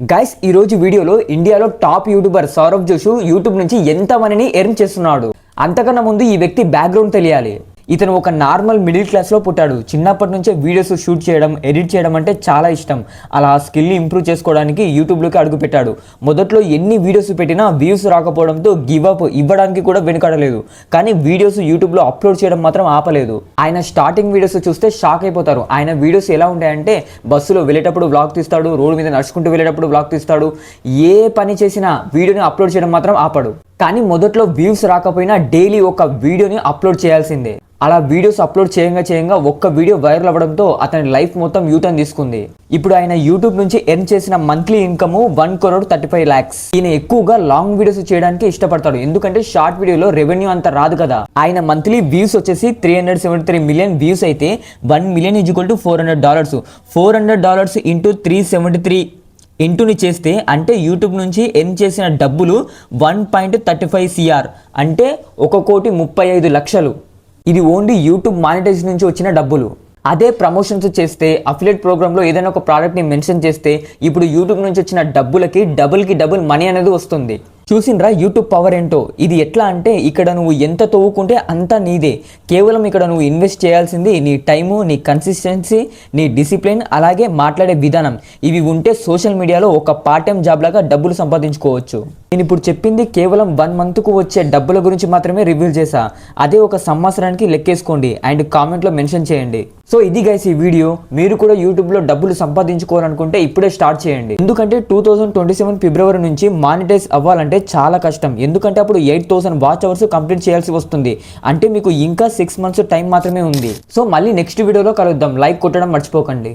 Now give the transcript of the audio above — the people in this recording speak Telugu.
గైస్ ఈ రోజు వీడియోలో ఇండియాలో top YouTuber Saurav Joshi YouTube నుంచి ఎంత మనీని ఎర్న్ చేస్తున్నాడు. అంతకన్నా ముందు ఈ వ్యక్తి బ్యాక్గ్రౌండ్ తెలియాలి. ఇతను ఒక నార్మల్ మిడిల్ క్లాస్లో పుట్టాడు. చిన్నప్పటి నుంచే వీడియోస్ షూట్ చేయడం, ఎడిట్ చేయడం అంటే చాలా ఇష్టం. అలా స్కిల్ని ఇంప్రూవ్ చేసుకోవడానికి యూట్యూబ్లోకి అడుగుపెట్టాడు. మొదట్లో ఎన్ని వీడియోస్ పెట్టినా వ్యూస్ రాకపోవడంతో గివప్ ఇవ్వడానికి కూడా వెనుకాడలేదు. కానీ వీడియోస్ యూట్యూబ్లో అప్లోడ్ చేయడం మాత్రం ఆపలేదు. ఆయన స్టార్టింగ్ వీడియోస్ చూస్తే షాక్ అయిపోతారు. ఆయన వీడియోస్ ఎలా ఉంటాయంటే బస్సులో వెళ్ళేటప్పుడు వ్లాగ్ తీస్తాడు, రోడ్డు మీద నడుచుకుంటూ వెళ్ళేటప్పుడు వ్లాగ్ తీస్తాడు. ఏ పని చేసినా వీడియోని అప్లోడ్ చేయడం మాత్రం ఆపడు. కానీ మొదట్లో వ్యూస్ రాకపోయినా డైలీ ఒక వీడియోని అప్లోడ్ చేయాల్సిందే. అలా వీడియోస్ అప్లోడ్ చేయంగా ఒక్క వీడియో వైరల్ అవ్వడంతో అతని లైఫ్ మొత్తం యూటర్న్ తీసుకుంది. ఇప్పుడు ఆయన యూట్యూబ్ నుంచి ఎర్న్ చేసిన మంత్లీ ఇన్కమ్ 1,35 lakhs. ఈయన ఎక్కువగా లాంగ్ వీడియోస్ చేయడానికి ఇష్టపడతాడు, ఎందుకంటే షార్ట్ వీడియోలో రెవెన్యూ అంత రాదు కదా. ఆయన మంత్లీ వ్యూస్ వచ్చేసి 373 million వ్యూస్ అయితే 1 million = $400. $400 ఇంటూ 373 ఇంటూని చేస్తే అంటే యూట్యూబ్ నుంచి ఎర్న్ చేసిన డబ్బులు 1.35 CR అంటే 1,35,00,000. ఇది ఓన్లీ యూట్యూబ్ మానిటైజ్ నుంచి వచ్చిన డబ్బులు. అదే ప్రమోషన్స్ చేస్తే, అఫిలియేట్ ప్రోగ్రామ్లో ఏదైనా ఒక ప్రోడక్ట్ని మెన్షన్ చేస్తే ఇప్పుడు యూట్యూబ్ నుంచి వచ్చిన డబ్బులకి డబుల్ మనీ అనేది వస్తుంది. చూసిండ్రా యూట్యూబ్ పవర్ ఏంటో. ఇది ఎట్లా అంటే ఇక్కడ నువ్వు ఎంత తవ్వుకుంటే అంత నీదే. కేవలం ఇక్కడ నువ్వు ఇన్వెస్ట్ చేయాల్సింది నీ టైము, నీ కన్సిస్టెన్సీ, నీ డిసిప్లిన్, అలాగే మాట్లాడే విధానం. ఇవి ఉంటే సోషల్ మీడియాలో ఒక పార్ట్ టైం జాబ్ లాగా డబ్బులు సంపాదించుకోవచ్చు. నేను ఇప్పుడు చెప్పింది కేవలం 1 monthకు వచ్చే డబ్బుల గురించి మాత్రమే రివీల్ చేశా. అదే ఒక సంవత్సరానికి లెక్కేసుకోండి అండ్ కామెంట్లో మెన్షన్ చేయండి. సో ఇది గైస్ ఈ వీడియో. మీరు కూడా యూట్యూబ్లో డబ్బులు సంపాదించుకోవాలనుకుంటే ఇప్పుడే స్టార్ట్ చేయండి. ఎందుకంటే 2027 ఫిబ్రవరి నుంచి మానిటైజ్ అవ్వాలంటే చాలా కష్టం. ఎందుకంటే అప్పుడు 8,000 వాచ్ అవర్స్ కంప్లీట్ చేయాల్సి వస్తుంది. అంటే మీకు ఇంకా 6 months టైం మాత్రమే ఉంది. సో మళ్ళీ నెక్స్ట్ వీడియోలో కలుద్దాం. లైక్ కొట్టడం మర్చిపోకండి.